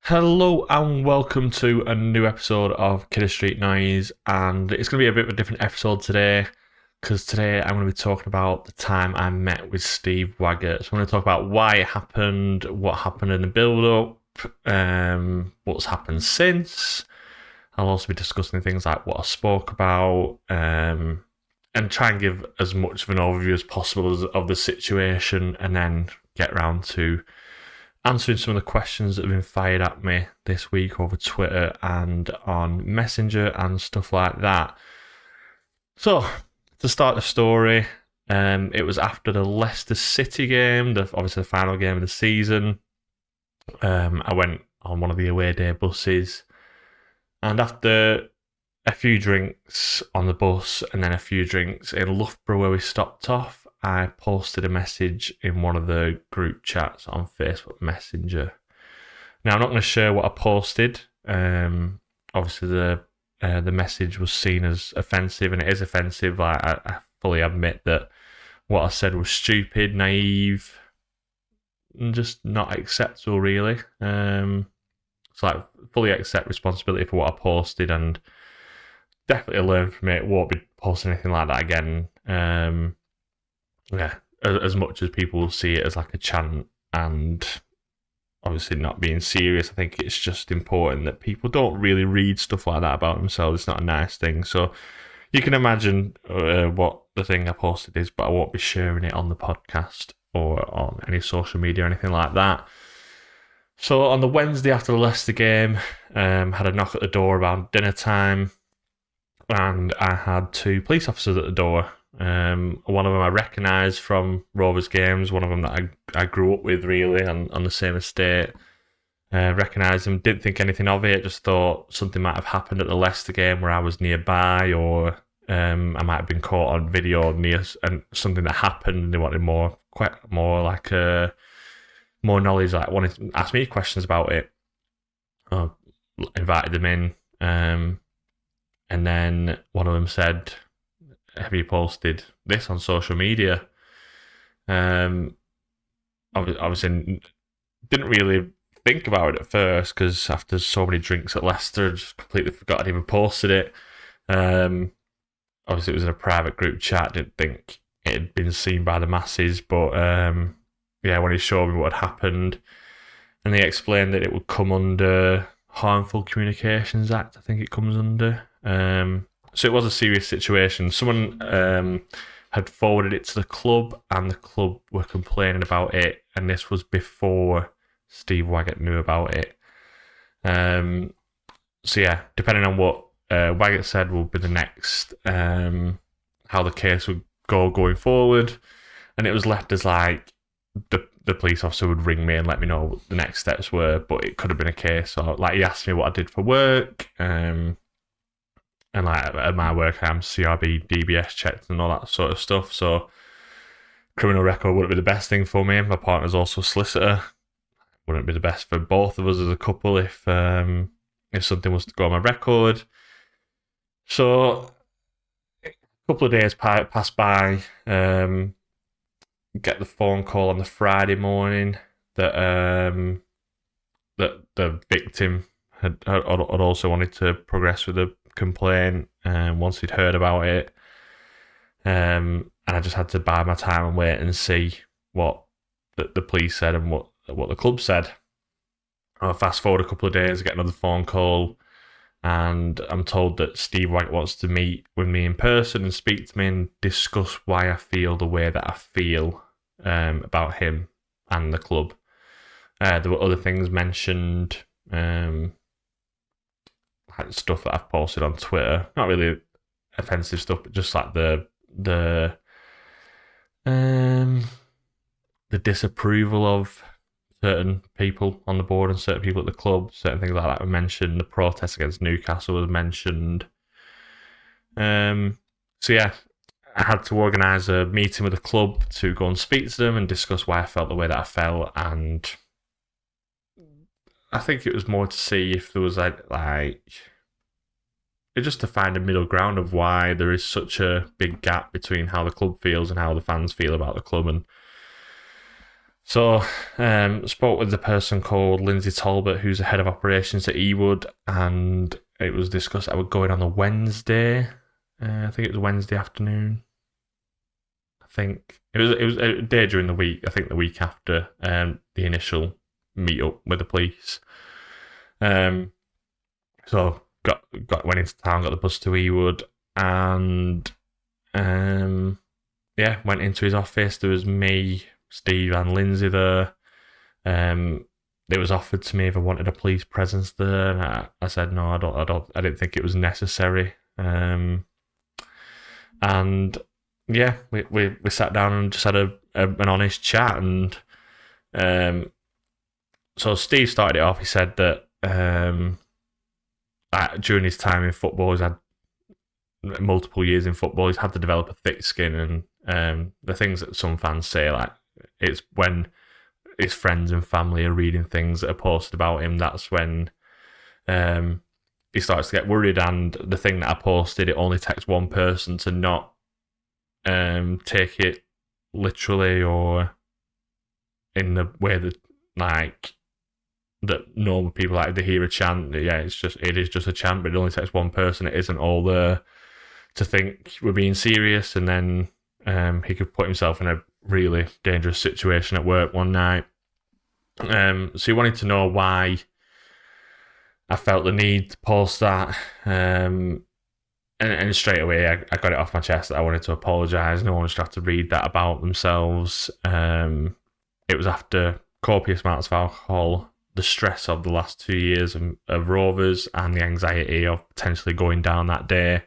Hello and welcome to a new episode of Kidder Street Noise, and it's going to be a bit of a different episode today because today I'm going to be talking about the time I met with Steve Waggott. So I'm going to talk about why it happened, what happened in the build-up, what's happened since. I'll also be discussing things like what I spoke about, and try and give as much of an overview as possible of the situation, and then get around to answering some of the questions that have been fired at me this week over Twitter and on Messenger and stuff like that. So, to start the story, it was after the Leicester City game, obviously the final game of the season. I went on one of the away day buses, and after a few drinks on the bus and then a few drinks in Loughborough where we stopped off, I posted a message in one of the group chats on Facebook Messenger. Now, I'm not going to share what I posted. Obviously, the message was seen as offensive, and it is offensive. I fully admit that what I said was stupid, naive, and just not acceptable, really. So I fully accept responsibility for what I posted, and definitely learn from it. Won't be posting anything like that again. As much as people will see it as like a chant and obviously not being serious, I think it's just important that people don't really read stuff like that about themselves. It's not a nice thing. So you can imagine what the thing I posted is, but I won't be sharing it on the podcast or on any social media or anything like that. So on the Wednesday after the Leicester game, had a knock at the door around dinner time, and I had two police officers at the door. One of them I recognised from Rovers games, one of them that I grew up with really on the same estate. Recognised him, didn't think anything of it, just thought something might have happened at the Leicester game where I was nearby, or I might have been caught on video near and something that happened, and they wanted more knowledge, like wanted to ask me questions about it. I invited them in, and then one of them said, "Have you posted this on social media?" Obviously, didn't really think about it at first because after so many drinks at Leicester, I just completely forgot I'd even posted it. Obviously, it was in a private group chat. Didn't think it had been seen by the masses, but when he showed me what had happened, and they explained that it would come under Harmful Communications Act. I think it comes under. So it was a serious situation. Someone had forwarded it to the club, and the club were complaining about it, and this was before Steve Waggott knew about it. So yeah, depending on what Waggott said will be the next, how the case would go going forward. And it was left as like the police officer would ring me and let me know what the next steps were, but it could have been a case of, like, he asked me what I did for work, and like at my work I'm CRB, DBS checked and all that sort of stuff, so criminal record wouldn't be the best thing for me. My partner's also a solicitor. Wouldn't be the best for both of us as a couple if something was to go on my record. So a couple of days passed by, get the phone call on the Friday morning that that the victim had also wanted to progress with the complaint once he'd heard about it, and I just had to bide my time and wait and see what the police said and what the club said. I'll fast forward a couple of days, I get another phone call, and I'm told that Steve Waggott wants to meet with me in person and speak to me and discuss why I feel the way that I feel about him and the club. There were other things mentioned, like stuff that I've posted on Twitter, not really offensive stuff, but just like the disapproval of certain people on the board and certain people at the club, certain things like that were mentioned. The protest against Newcastle was mentioned. So yeah, I had to organise a meeting with the club to go and speak to them and discuss why I felt the way that I felt, and I think it was more to see if there was like just to find a middle ground of why there is such a big gap between how the club feels and how the fans feel about the club. And So, spoke with the person called Lindsay Talbot, who's the head of operations at Ewood, and it was discussed that I would go in on the Wednesday. I think it was Wednesday afternoon. I think it was a day during the week. I think the week after the initial meet up with the police. So went into town, got the bus to Ewood, and went into his office. There was me, Steve, and Lindsay there. It was offered to me if I wanted a police presence there, and I said no, I didn't think it was necessary. And yeah, we sat down and just had an honest chat. And so Steve started it off. He said that during his time in football, he's had multiple years in football. He's had to develop a thick skin, and the things that some fans say, like, it's when his friends and family are reading things that are posted about him, that's when he starts to get worried. And the thing that I posted, it only takes one person to not take it literally or in the way that, like, that normal people, like, they hear a chant, it is just a chant, but it only takes one person. It isn't all there to think we're being serious. And then he could put himself in a really dangerous situation at work one night. So he wanted to know why I felt the need to post that. And straight away I got it off my chest that I wanted to apologise. No one should have to read that about themselves. It was after copious amounts of alcohol, the stress of the last 2 years of Rovers, and the anxiety of potentially going down that day.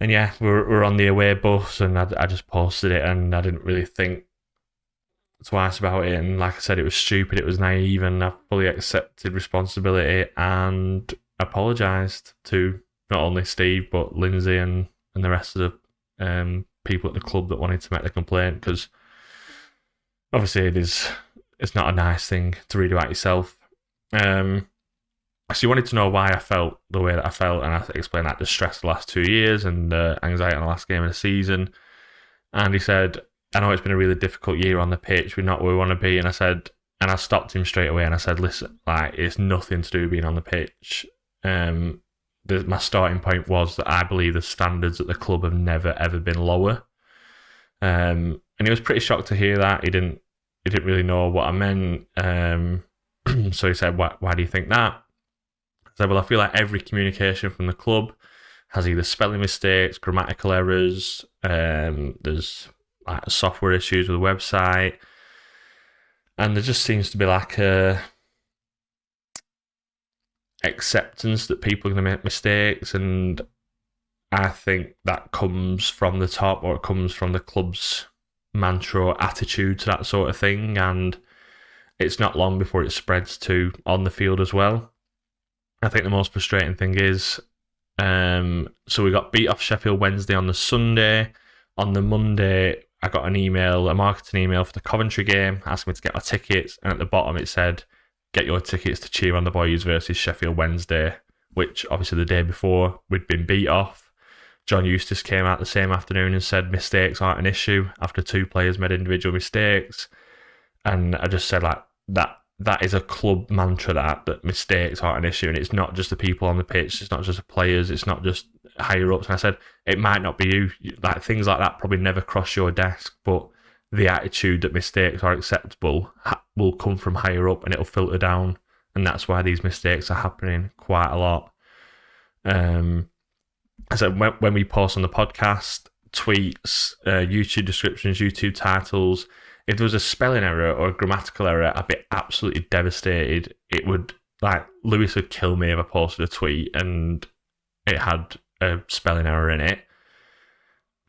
And yeah, we're on the away bus, and I just posted it, and I didn't really think twice about it. And like I said, it was stupid, it was naive, and I fully accepted responsibility and apologised to not only Steve but Lindsay and the rest of the people at the club that wanted to make the complaint, because obviously it's not a nice thing to read about yourself. So he wanted to know why I felt the way that I felt, and I explained that the stress the last 2 years and anxiety on the last game of the season. And he said, I know it's been a really difficult year on the pitch, we're not where we want to be. And I said, and I stopped him straight away, and I said, listen, like, it's nothing to do with being on the pitch. My starting point was that I believe the standards at the club have never ever been lower. And he was pretty shocked to hear that. He didn't really know what I meant. So he said, why do you think that? I said, well, I feel like every communication from the club has either spelling mistakes, grammatical errors, there's like software issues with the website, and there just seems to be like a acceptance that people are going to make mistakes. And I think that comes from the top, or it comes from the club's mantra or attitude to that sort of thing. And it's not long before it spreads to on the field as well. I think the most frustrating thing is, so we got beat off Sheffield Wednesday on the Sunday. On the Monday, I got a marketing email for the Coventry game, asking me to get my tickets, and at the bottom it said, get your tickets to cheer on the boys versus Sheffield Wednesday, which obviously the day before we'd been beat off. John Eustace came out the same afternoon and said mistakes aren't an issue after two players made individual mistakes. And I just said, like, that is a club mantra, that mistakes aren't an issue, and it's not just the people on the pitch, it's not just the players, it's not just higher ups. And I said, it might not be you, like, things like that probably never cross your desk, but the attitude that mistakes are acceptable will come from higher up, and it'll filter down, and that's why these mistakes are happening quite a lot. I said, when we post on the podcast, tweets, YouTube descriptions, YouTube titles, if there was a spelling error or a grammatical error, I'd be absolutely devastated. It would, like, Lewis would kill me if I posted a tweet and it had a spelling error in it.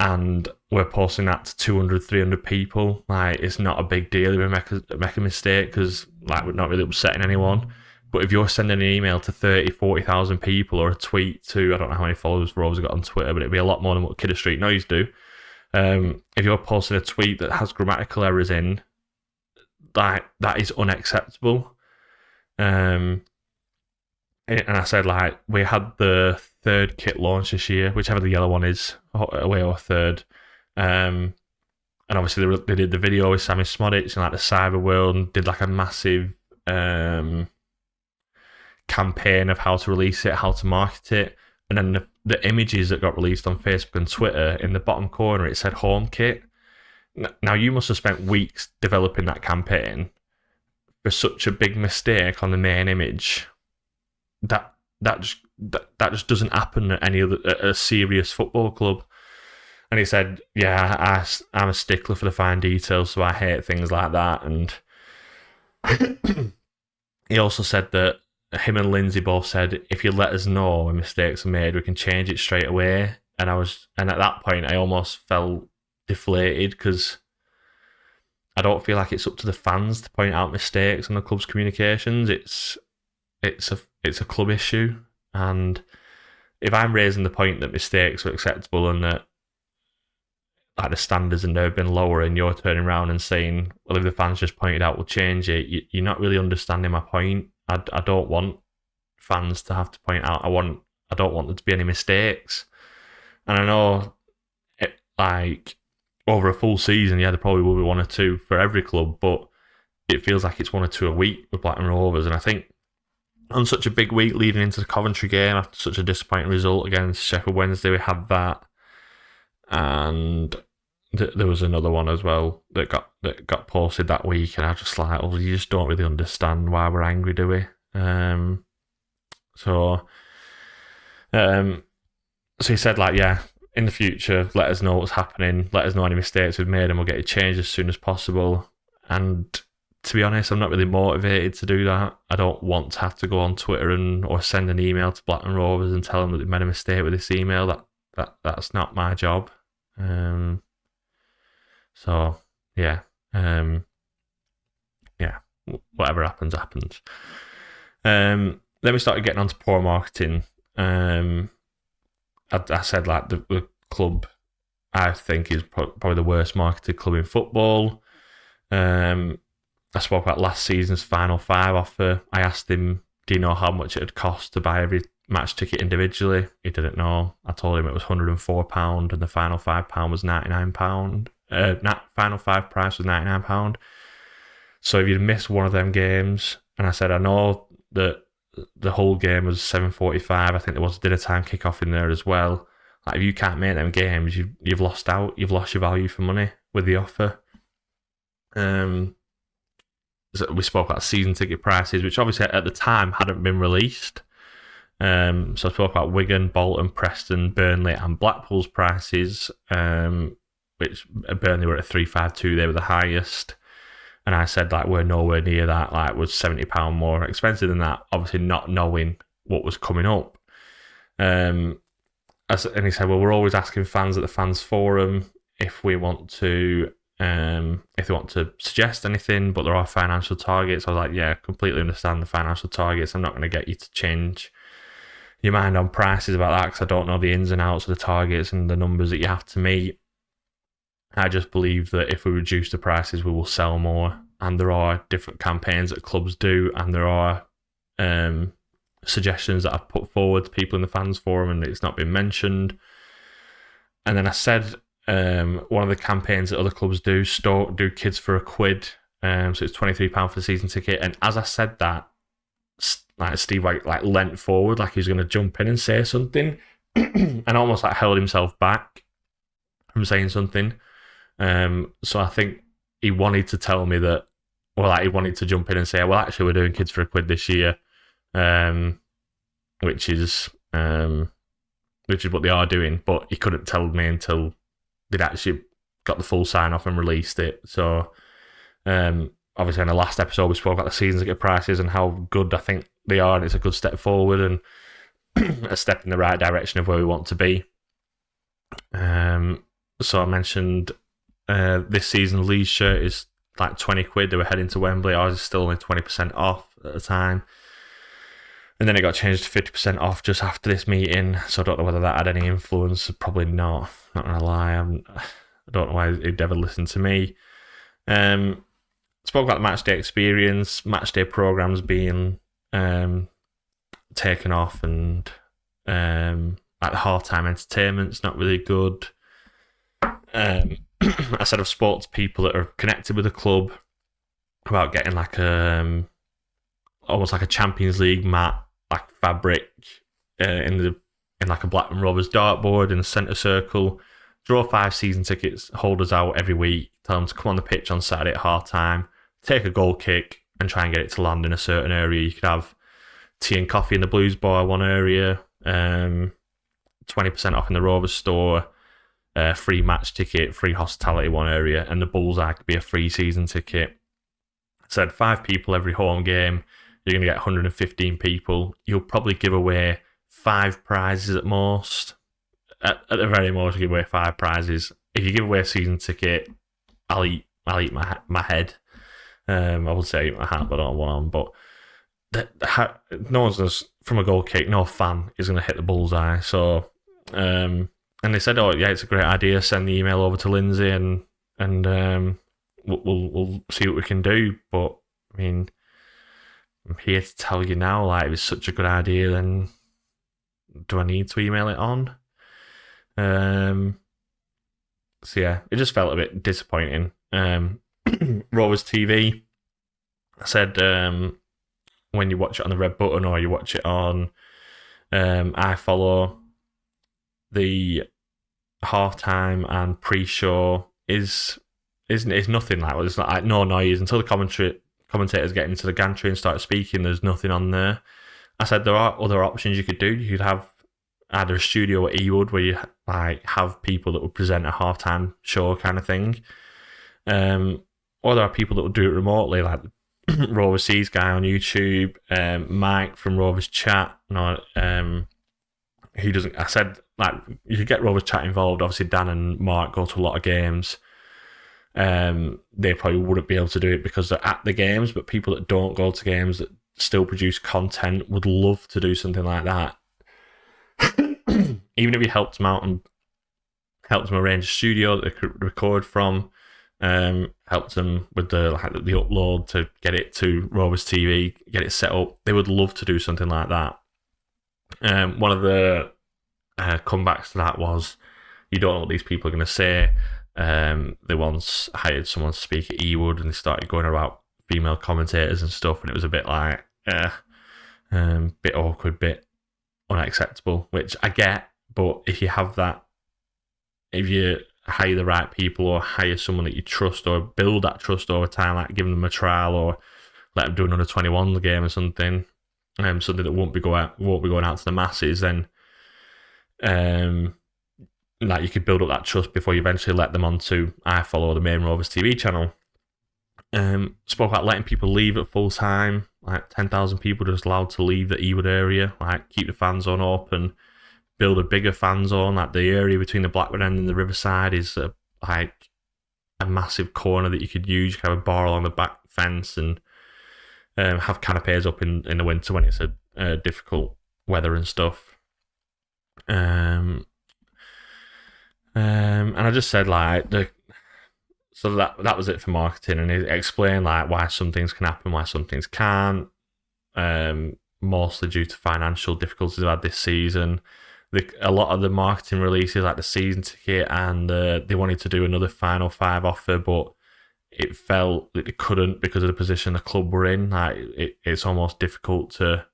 And we're posting that to 200, 300 people. Like, it's not a big deal if we make a mistake, because, like, we're not really upsetting anyone. But if you're sending an email to 30, 40,000 people, or a tweet to, I don't know how many followers Rovers have got on Twitter, but it'd be a lot more than what Kidder Street Noise do. If you're posting a tweet that has grammatical errors in, that is unacceptable. And I said, like, we had the third kit launch this year, whichever the yellow one is, away or third. and obviously they did the video with Sammy Smodic in like the cyber world and did like a massive campaign of how to release it, how to market it. And then the images that got released on Facebook and Twitter, in the bottom corner it said home kit. Now you must have spent weeks developing that campaign for such a big mistake on the main image. That just doesn't happen at any other at a serious football club. And he said, yeah, I'm a stickler for the fine details, so I hate things like that. And he also said that him and Lindsay both said, if you let us know when mistakes are made, we can change it straight away. And at that point, I almost felt deflated because I don't feel like it's up to the fans to point out mistakes on the club's communications. It's a club issue, and if I'm raising the point that mistakes are acceptable and that like the standards have never been lower, and you're turning around and saying, well, if the fans just pointed out, we'll change it, you're not really understanding my point. I don't want fans to have to point out. I don't want there to be any mistakes. And I know like over a full season, yeah, there probably will be one or two for every club, but it feels like it's one or two a week with Blackburn Rovers. And I think on such a big week leading into the Coventry game after such a disappointing result against Sheffield Wednesday, we had that, and there was another one as well that got posted that week, and I was just like, well, you just don't really understand why we're angry, do we? So he said, like, yeah, in the future, let us know what's happening, let us know any mistakes we've made, and we'll get it changed as soon as possible. And to be honest, I'm not really motivated to do that. I don't want to have to go on Twitter or send an email to Blackburn Rovers and tell them that they made a mistake with this email. That's not my job. So yeah, whatever happens. Then we started getting onto poor marketing. I said like the club I think is probably the worst marketed club in football. I spoke about last season's Final Five offer. I asked him, do you know how much it would cost to buy every match ticket individually? He didn't know. I told him it was £104 and the Final £5 was £99. Final Five price was £99. So if you'd missed one of them games, and I said, I know that the whole game was 7:45. I think there was a dinner time kickoff in there as well. Like, if you can't make them games, you've lost out. You've lost your value for money with the offer. So we spoke about season ticket prices, which obviously at the time hadn't been released. So I spoke about Wigan, Bolton, Preston, Burnley, and Blackpool's prices, which Burnley were at 352. They were the highest. And I said, like, we're nowhere near that. Like, was £70 more expensive than that, obviously not knowing what was coming up. And he said, well, we're always asking fans at the fans forum if we want to suggest anything, but there are financial targets. I was like, yeah, completely understand the financial targets. I'm not going to get you to change your mind on prices about that because I don't know the ins and outs of the targets and the numbers that you have to meet. I just believe that if we reduce the prices, we will sell more. And there are different campaigns that clubs do, and there are suggestions that I've put forward to people in the fans forum, and it's not been mentioned. And then I said, one of the campaigns that other clubs do kids for £1. So it's £23 for the season ticket. And as I said that, like Steve like leant forward, like he was going to jump in and say something, and almost like held himself back from saying something. So I think he wanted to tell me that, well, like he wanted to jump in and say, well, actually, we're doing kids for £1 this year, which is what they are doing. But he couldn't tell me until they'd actually got the full sign off and released it. So obviously, in the last episode, we spoke about the season ticket prices and how good I think they are, and it's a good step forward and a step in the right direction of where we want to be. So I mentioned this season Lee's shirt is like £20. They were heading to Wembley. Ours is still only 20% off at the time. And then it got changed to 50% off just after this meeting. So I don't know whether that had any influence. Probably not. Not going to lie. I don't know why he'd ever listen to me. Spoke about the matchday experience, matchday programs being taken off, and like the half-time entertainment's not really good. I said I've spoke to people that are connected with the club about getting like almost like a Champions League mat, like fabric, in like a Blackburn Rovers dartboard in the centre circle. Draw 5 season tickets holders out every week. Tell them to come on the pitch on Saturday at half time, take a goal kick, and try and get it to land in a certain area. You could have tea and coffee in the Blues Bar one area, 20% off in the Rovers store, free match ticket, free hospitality one area, and the Bullseye could be a free season ticket. I said 5 people every home game. You're going to get 115 people. You'll probably give away 5 prizes at most. At the very most, you give away 5 prizes. If you give away a season ticket, I'll eat my head. I would say eat my hat, but I don't want on. But no one's going to, from a goal kick, no fan is going to hit the bullseye. So, and they said, "Oh yeah, it's a great idea. Send the email over to Lindsay, and we'll see what we can do." But I mean, I'm here to tell you now, like, if it's such a good idea, then do I need to email it on? So yeah, it just felt a bit disappointing. Rovers TV, I said, when you watch it on the red button or you watch it on iFollow, the halftime and pre-show is nothing like, well, it's not like no noise until the commentators get into the gantry and start speaking. There's nothing on there. I said there are other options you could do. You could have either a studio at Ewood where you like have people that would present a halftime show kind of thing, or there are people that would do it remotely, like Rovers Seas guy on YouTube, Mike from Rovers Chat. No, he doesn't. I said, like, you could get Rovers Chat involved. Obviously, Dan and Mark go to a lot of games. They probably wouldn't be able to do it because they're at the games, but people that don't go to games that still produce content would love to do something like that. Even if you helped them out and helped them arrange a studio that they could record from, helped them with the upload to get it to Rovers TV, get it set up, they would love to do something like that. One of the comebacks to that was, you don't know what these people are going to say. They once hired someone to speak at Ewood and they started going about female commentators and stuff, and it was a bit like, bit awkward, bit unacceptable, which I get. But if you have that, if you hire the right people or hire someone that you trust or build that trust over time, like giving them a trial or let them do another 21 game or something, something that won't be going out to the masses, then like you could build up that trust before you eventually let them onto iFollow, the main Rovers TV channel. Spoke about letting people leave at full time, like 10,000 people just allowed to leave the Ewood area, like keep the fan zone open, build a bigger fan zone. Like the area between the Blackburn end and the Riverside is like a massive corner that you could use. You could have a bar along the back fence and have canapes up in the winter when it's a difficult weather and stuff. And I just said, like, so that was it for marketing, and he explained like why some things can happen, why some things can't, mostly due to financial difficulties they've had this season. A lot of the marketing releases, like the season ticket, and they wanted to do another Final 5 offer, but it felt that they couldn't because of the position the club were in. Like it's almost difficult to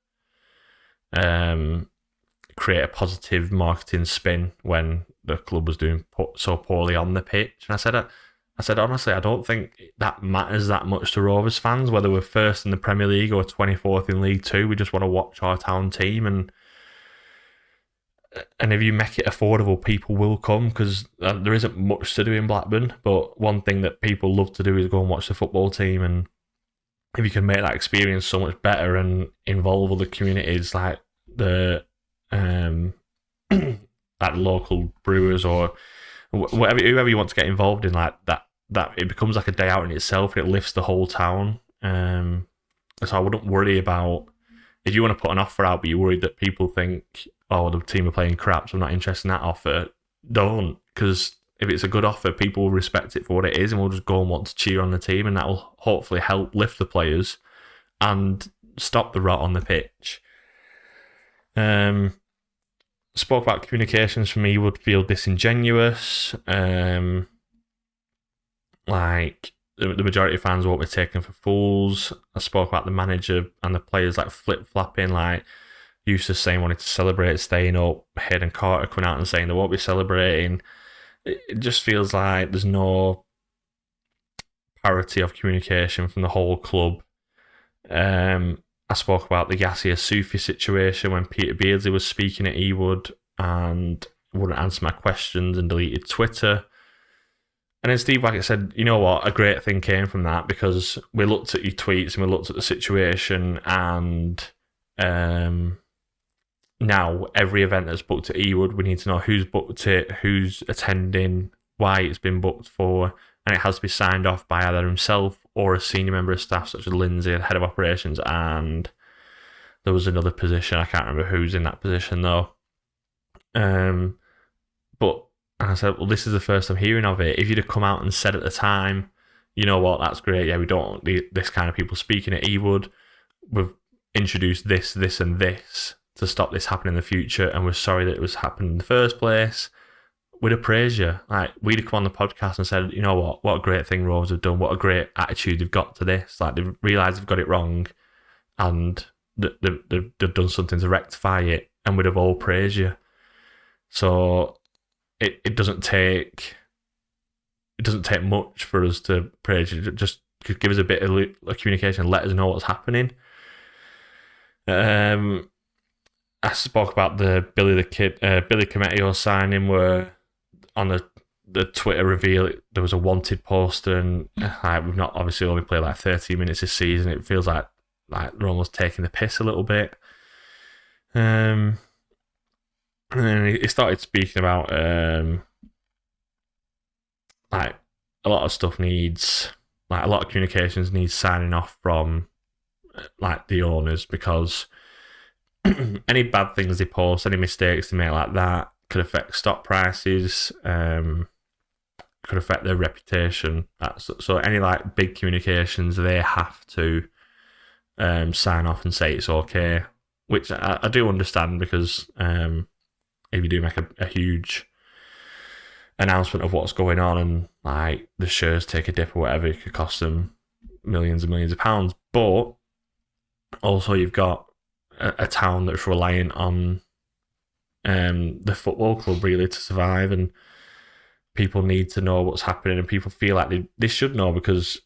create a positive marketing spin when the club was doing so poorly on the pitch. And I said, honestly, I don't think that matters that much to Rovers fans, whether we're first in the Premier League or 24th in League Two. We just want to watch our town team, and if you make it affordable, people will come, because there isn't much to do in Blackburn. But one thing that people love to do is go and watch the football team, and if you can make that experience so much better and involve other communities like the like local brewers or whoever you want to get involved in, like that it becomes like a day out in itself, and it lifts the whole town. So I wouldn't worry about, if you want to put an offer out but you're worried that people think, oh, the team are playing crap, so I'm not interested in that offer. Don't, because if it's a good offer, people will respect it for what it is and will just go and want to cheer on the team, and that will hopefully help lift the players and stop the rot on the pitch. Spoke about communications for me would feel disingenuous. like the majority of fans won't be taken for fools. I spoke about the manager and the players like flip-flopping, like Eustace saying wanting to celebrate staying up, Hayden Carter coming out and saying they won't be celebrating. It just feels like there's no parity of communication from the whole club. I spoke about the Yasser Sufi situation when Peter Beardsley was speaking at Ewood and wouldn't answer my questions and deleted Twitter. And then Steve Waggott said, you know what, a great thing came from that because we looked at your tweets and we looked at the situation, and now every event that's booked at Ewood, we need to know who's booked it, who's attending, why it's been booked for, and it has to be signed off by either himself or a senior member of staff such as Lindsay, the head of operations, and there was another position, I can't remember who's in that position though. But I said, well, this is the first I'm hearing of it. If you'd have come out and said at the time, you know what, that's great, yeah, we don't want this kind of people speaking at Ewood, we've introduced this, this and this to stop this happening in the future, and we're sorry that it was happening in the first place, we'd have praised you. Like, we'd have come on the podcast and said, you know what a great thing Rovers have done, what a great attitude they've got to this. Like, they've realised they've got it wrong and they've done something to rectify it, and we'd have all praised you. So it doesn't take much for us to praise you. Just give us a bit of communication, let us know what's happening. I spoke about the Billy Cometio signing, where on the Twitter reveal there was a wanted poster, and we've not obviously only played like 13 minutes this season. It feels like they're almost taking the piss a little bit. And then he started speaking about like a lot of stuff needs, like a lot of communications needs signing off from like the owners, because any bad things they post, any mistakes they make like that could affect stock prices, could affect their reputation. So any like big communications, they have to sign off and say it's okay, which I do understand, because if you do make a huge announcement of what's going on and like the shares take a dip or whatever, it could cost them millions and millions of pounds. But also you've got a town that's reliant on the football club really to survive, and people need to know what's happening, and people feel like they should know, because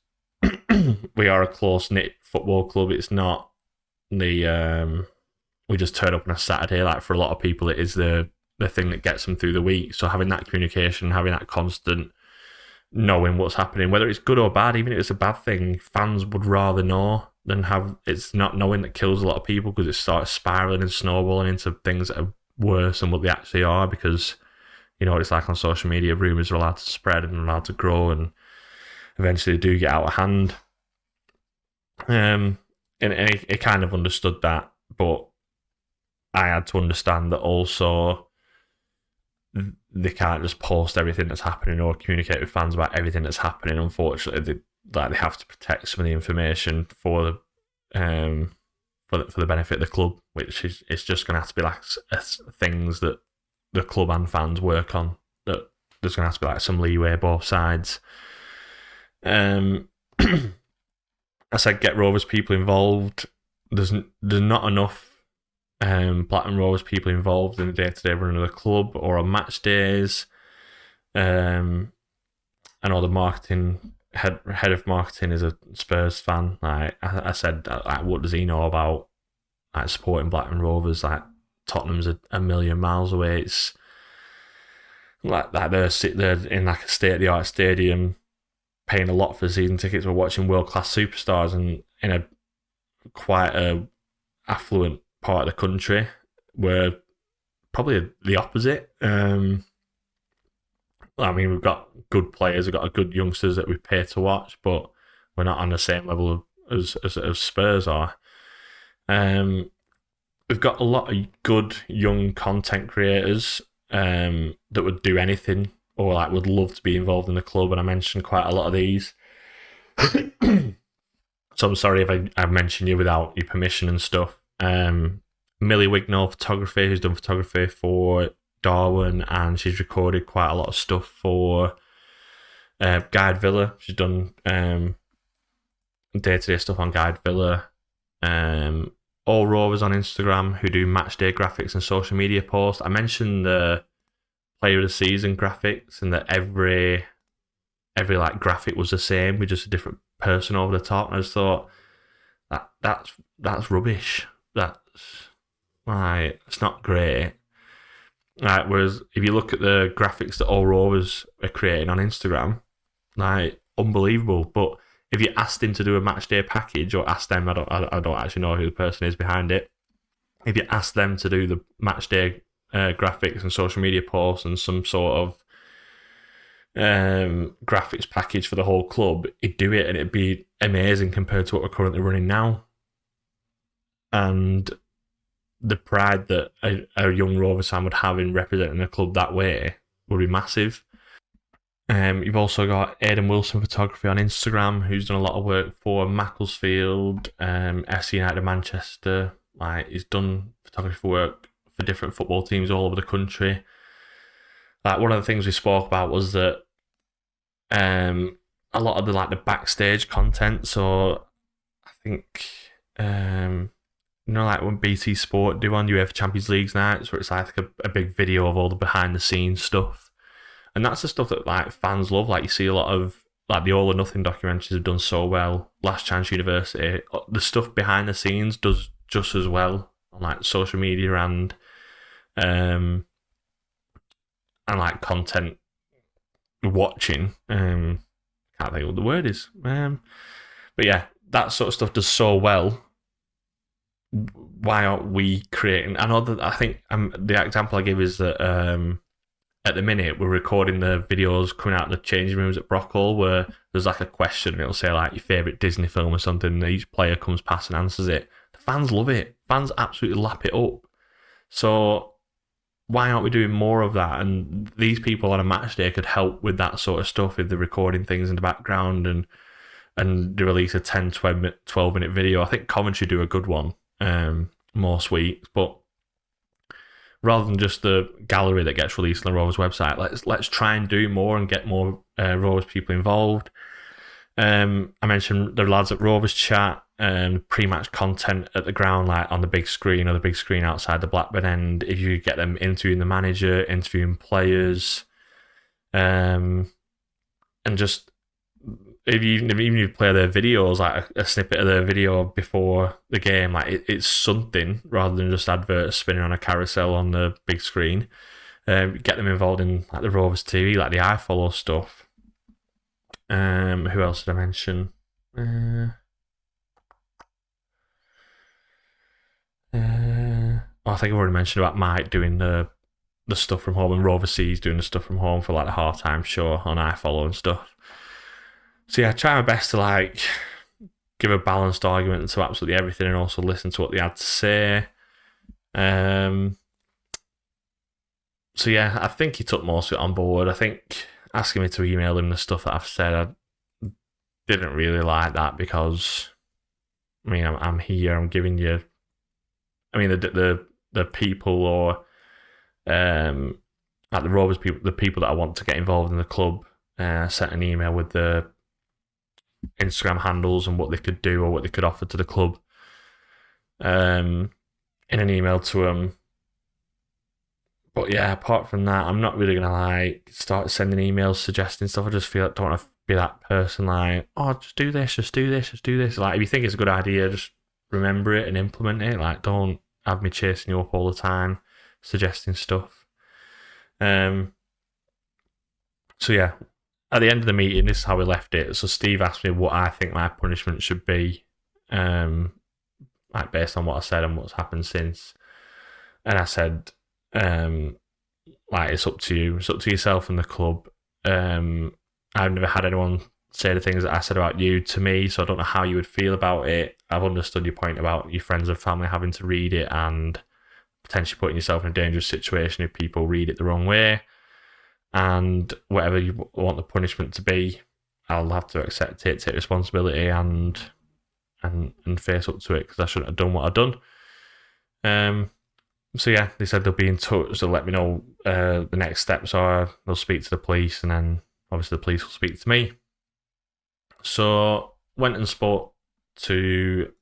we are a close-knit football club. It's not the we just turn up on a Saturday. Like, for a lot of people it is the thing that gets them through the week. So having that communication, having that constant knowing what's happening, whether it's good or bad, even if it's a bad thing, fans would rather know than have it's not knowing that kills a lot of people, because it starts spiraling and snowballing into things that are worse than what they actually are, because you know what it's like on social media, rumours are allowed to spread and allowed to grow, and eventually they do get out of hand. And he kind of understood that, but I had to understand that also they can't just post everything that's happening or communicate with fans about everything that's happening. Unfortunately, they have to protect some of the information for the benefit of the club, which is it's just going to have to be like things that the club and fans work on. That there's going to have to be like some leeway both sides. I said get Rovers people involved. There's not enough Blackburn Rovers people involved in the day-to-day running of the club or on match days. I know the marketing head of marketing is a Spurs fan. Like I said, like, what does he know about like supporting Blackburn Rovers? Like Tottenham's a million miles away. It's like they're in like a state-of-the-art stadium, paying a lot for season tickets. We're watching world-class superstars, and in a quite a affluent part of the country, we're probably the opposite. I mean, we've got good players, we've got good youngsters that we pay to watch, but we're not on the same level as Spurs are. We've got a lot of good young content creators that would do anything or like would love to be involved in the club, and I mentioned quite a lot of these. So I'm sorry if I've mentioned you without your permission and stuff. Millie Wignall Photography, who's done photography for Darwin, and she's recorded quite a lot of stuff for Guide Villa, she's done day-to-day stuff on Guide Villa. All Rovers on Instagram who do matchday graphics and social media posts. I mentioned the player of the season graphics and that every like graphic was the same with just a different person over the top. And I just thought that's rubbish. That's like, it's not great. Like, whereas if you look at the graphics that All Rovers are creating on Instagram, like, unbelievable. But if you asked him to do a match day package, or asked them, I don't actually know who the person is behind it. If you asked them to do the match day graphics and social media posts and some sort of graphics package for the whole club, he'd do it and it'd be amazing compared to what we're currently running now. And the pride that a young Rovers fan would have in representing a club that way would be massive. You've also got Aidan Wilson Photography on Instagram, who's done a lot of work for Macclesfield, FC United of Manchester. Like, he's done photography work for different football teams all over the country. Like, one of the things we spoke about was that a lot of the backstage content. So I think like when BT Sport do on UEFA Champions League nights, where it's like a big video of all the behind the scenes stuff. And that's the stuff that like fans love. Like, you see a lot of like the All or Nothing documentaries have done so well. Last Chance University, the stuff behind the scenes does just as well on like social media and like content watching. Can't think what the word is. But yeah, that sort of stuff does so well. Why aren't we creating? I think the example I give is that at the minute we're recording the videos coming out of the changing rooms at Brockhall, where there's like a question and it'll say like your favourite Disney film or something, and each player comes past and answers it. The fans love it. Fans absolutely lap it up. So why aren't we doing more of that? And these people on a match day could help with that sort of stuff if they're recording things in the background and do at least a 10, 12 minute video. I think Coventry do a good one most weeks, but rather than just the gallery that gets released on the Rovers website, let's try and do more and get more Rovers people involved. I mentioned the lads at Rovers Chat, pre-match content at the ground, like on the big screen or the big screen outside the Blackburn end. If you get them interviewing the manager, interviewing players, and just even if you play their videos, like a snippet of their video before the game, like it's something rather than just adverts spinning on a carousel on the big screen. Get them involved in like the Rovers TV, like the iFollow stuff. Who else did I mention? I think I've already mentioned about Mike doing the stuff from home, and Rover C's doing the stuff from home for like the halftime show on iFollow and stuff. So yeah, I try my best to like give a balanced argument to absolutely everything and also listen to what they had to say. So yeah, I think he took most of it on board. I think asking me to email him the stuff that I've said, I didn't really like that, because I mean, I'm here, I'm giving you, I mean, the people or like the Rovers people, the people that I want to get involved in the club, sent an email with the Instagram handles and what they could do or what they could offer to the club in an email to them. But yeah, apart from that, I'm not really gonna like start sending emails suggesting stuff. I just feel like I don't want to be that person like, oh, just do this, just do this, just do this. Like, if you think it's a good idea, just remember it and implement it. Like, don't have me chasing you up all the time suggesting stuff. So yeah, at the end of the meeting, this is how we left it. So Steve asked me what I think my punishment should be, like based on what I said and what's happened since. And I said, like, it's up to you. It's up to yourself and the club. I've never had anyone say the things that I said about you to me, so I don't know how you would feel about it. I've understood your point about your friends and family having to read it and potentially putting yourself in a dangerous situation if people read it the wrong way. And whatever you want the punishment to be, I'll have to accept it, take responsibility, and face up to it, because I shouldn't have done what I've done. So yeah, they said they'll be in touch. They'll let me know the next steps are. They'll speak to the police, and then obviously the police will speak to me. So went and spoke to.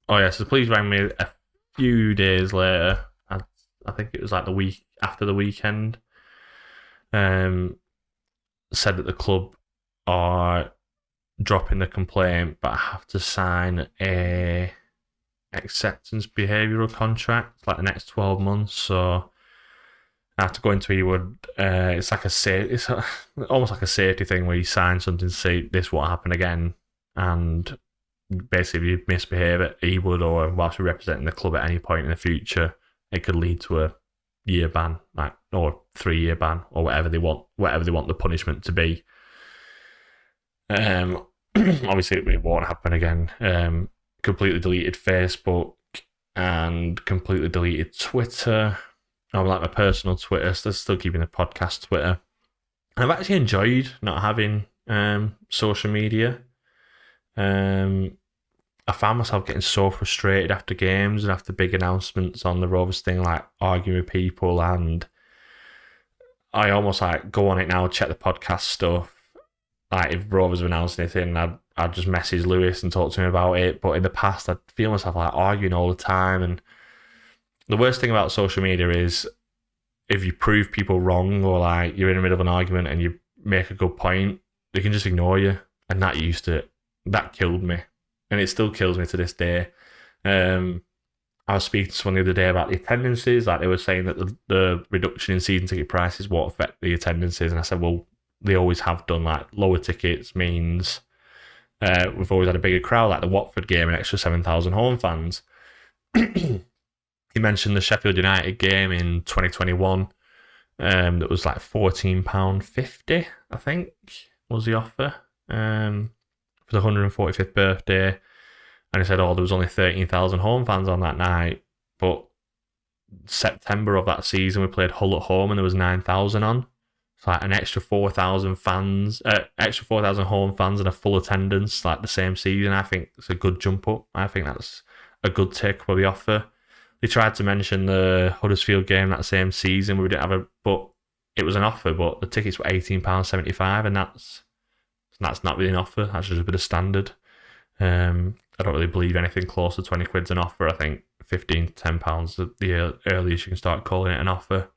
So the police rang me a few days later. I think it was like the week after the weekend. Said that the club are dropping the complaint, but I have to sign a acceptance behavioural contract like the next 12 months. So I have to go into Ewood. It's like it's almost like a safety thing where you sign something to say this won't happen again, and basically if you misbehave at Ewood or whilst you're representing the club at any point in the future, it could lead to a year ban, or 3-year ban, or whatever they want the punishment to be. Obviously it won't happen again. Completely deleted Facebook and completely deleted Twitter. I'm like my personal Twitter, so still keeping the podcast Twitter. I've actually enjoyed not having social media. I found myself getting so frustrated after games and after big announcements on the Rovers thing, like arguing with people, and I almost like go on it now, check the podcast stuff. Like if Rovers have announced anything, I'd just message Lewis and talk to him about it. But in the past, I'd feel myself like arguing all the time. And the worst thing about social media is if you prove people wrong, or like you're in the middle of an argument and you make a good point, they can just ignore you. And that killed me. And it still kills me to this day. I was speaking to someone the other day about the attendances. Like they were saying that the reduction in season ticket prices won't affect the attendances. And I said, well, they always have done. Like lower tickets means we've always had a bigger crowd. Like the Watford game, an extra 7,000 home fans. He mentioned the Sheffield United game in 2021. That was like £14.50, I think, was the offer. For the 145th birthday, and he said, there was only 13,000 home fans on that night, but September of that season we played Hull at home and there was 9,000 on. So like an extra 4,000 fans, extra 4,000 home fans and a full attendance like the same season. I think it's a good jump up. I think that's a good take for the offer. They tried to mention the Huddersfield game that same season where we didn't have but it was an offer, but the tickets were £18.75, and that's not really an offer. That's just a bit of standard. I don't really believe anything close to 20 quid's an offer. I think £15 to £10 the earliest you can start calling it an offer.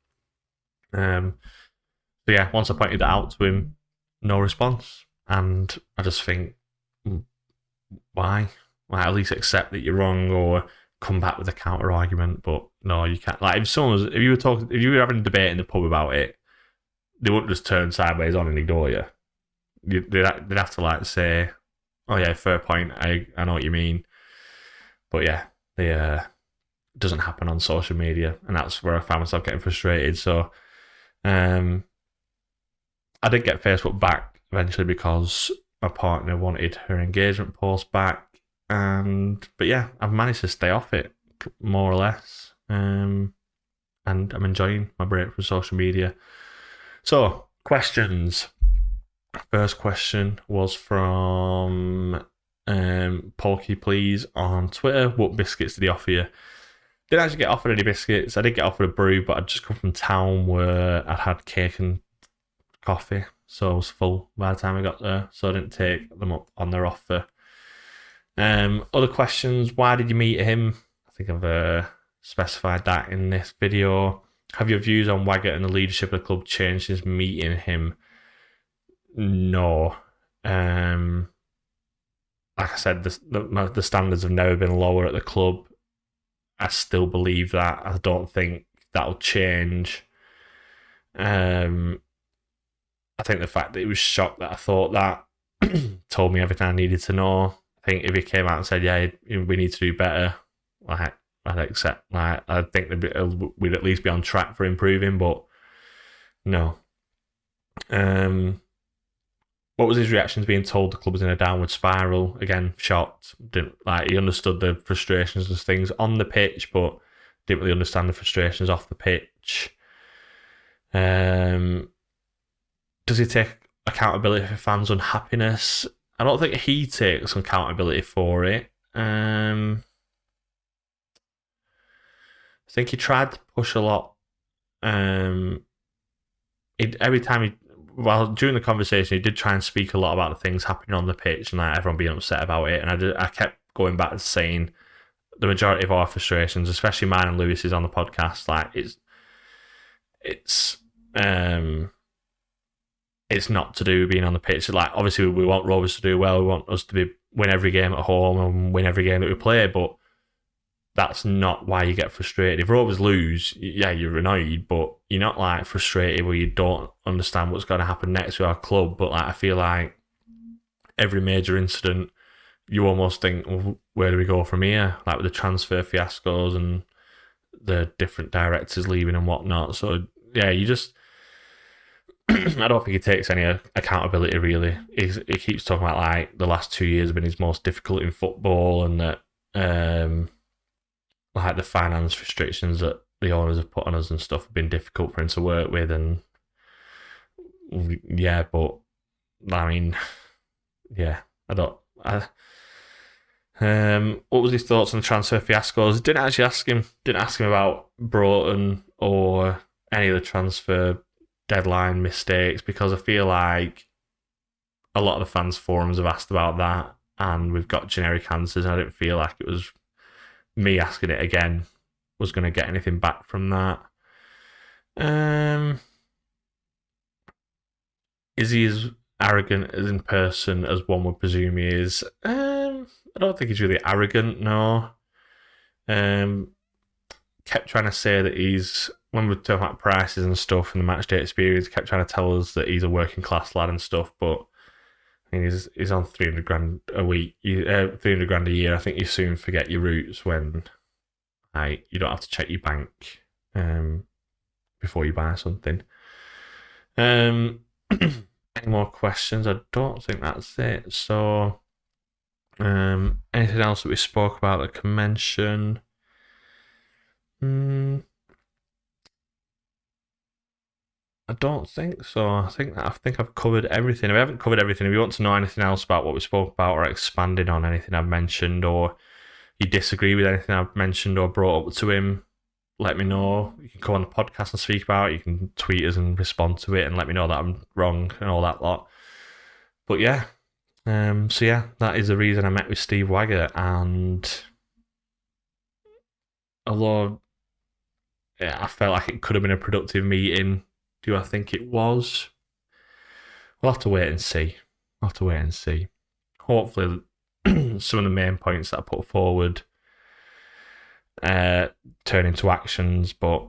So yeah, once I pointed that out to him, no response. And I just think, why? Like, at least accept that you're wrong or come back with a counter argument. But no, you can't. Like if you were having a debate in the pub about it, they wouldn't just turn sideways on and ignore you. They'd have to like say, oh yeah, fair point, I know what you mean. But yeah, it doesn't happen on social media, and that's where I found myself getting frustrated. So I did get Facebook back eventually because my partner wanted her engagement post back, but yeah, I've managed to stay off it more or less, and I'm enjoying my break from social media. So questions. First question was from Porky Please on Twitter. What biscuits did he offer you? Didn't actually get offered any biscuits. I did get offered a brew, but I'd just come from town where I'd had cake and coffee, so I was full by the time I got there, so I didn't take them up on their offer. Other questions. Why did you meet him? I think I've specified that in this video. Have your views on Waggott and the leadership of the club changed since meeting him? No. Like I said, the standards have never been lower at the club. I still believe that. I don't think that'll change. I think the fact that he was shocked that I thought that told me everything I needed to know. I think if he came out and said, yeah, we need to do better, like, I'd accept. Like, I think we'd at least be on track for improving, but no. What was his reaction to being told the club was in a downward spiral? Again, shocked. He understood the frustrations and things on the pitch, but didn't really understand the frustrations off the pitch. Does he take accountability for fans' unhappiness? I don't think he takes accountability for it. I think he tried to push a lot. Every time while during the conversation, he did try and speak a lot about the things happening on the pitch and like everyone being upset about it. And I kept going back to saying the majority of our frustrations, especially mine and Lewis's on the podcast, like it's not to do with being on the pitch. Like, obviously, we want Rovers to do well. We want us to win every game at home and win every game that we play, but that's not why you get frustrated. If Rovers lose, yeah, you're annoyed, but you're not like frustrated where you don't understand what's going to happen next with our club. But like, I feel like every major incident, you almost think, well, where do we go from here? Like with the transfer fiascos and the different directors leaving and whatnot. So yeah, you just, I don't think he takes any accountability really. He keeps talking about like the last 2 years have been his most difficult in football, and that like the finance restrictions that the owners have put on us and stuff have been difficult for him to work with. And yeah, but I mean, yeah, what was his thoughts on the transfer fiascos? Didn't ask him about Broughton or any of the transfer deadline mistakes, because I feel like a lot of the fans forums have asked about that and we've got generic answers, and I didn't feel like it was me asking it again was going to get anything back from that. Is he as arrogant as in person as one would presume he is? I don't think he's really arrogant, no. Kept trying to say that he's, when we're talking about prices and stuff and the matchday experience, kept trying to tell us that he's a working class lad and stuff, but I mean, he's on 300 grand a week, 300 grand a year. I think you soon forget your roots when you don't have to check your bank before you buy something. Any more questions? I don't think that's it. So, anything else that we spoke about that I can mention? I don't think so. I think I've covered everything. If I haven't covered everything, if you want to know anything else about what we spoke about or expanded on anything I've mentioned, or you disagree with anything I've mentioned or brought up to him, let me know. You can go on the podcast and speak about it. You can tweet us and respond to it and let me know that I'm wrong and all that lot. But yeah, so yeah, that is the reason I met with Steve Waggott. And although I felt like it could have been a productive meeting, do I think it was? We'll have to wait and see. Hopefully, some of the main points that I put forward turn into actions, but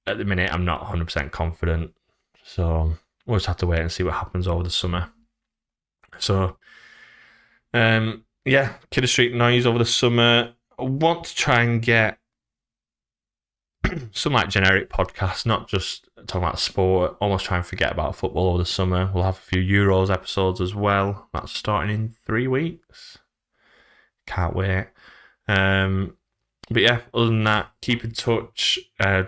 at the minute, I'm not 100% confident. So we'll just have to wait and see what happens over the summer. So, yeah, Kidder Street Noise over the summer. I want to try and get some like generic podcasts, not just talking about sport, almost try and forget about football over the summer. We'll have a few Euros episodes as well. That's starting in 3 weeks. Can't wait. But yeah, other than that, keep in touch,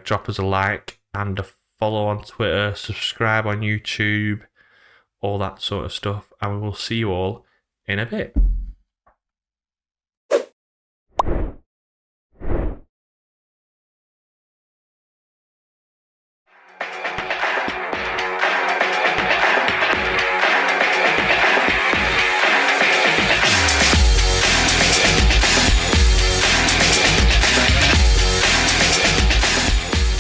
drop us a like and a follow on Twitter, subscribe on YouTube, all that sort of stuff, and we will see you all in a bit.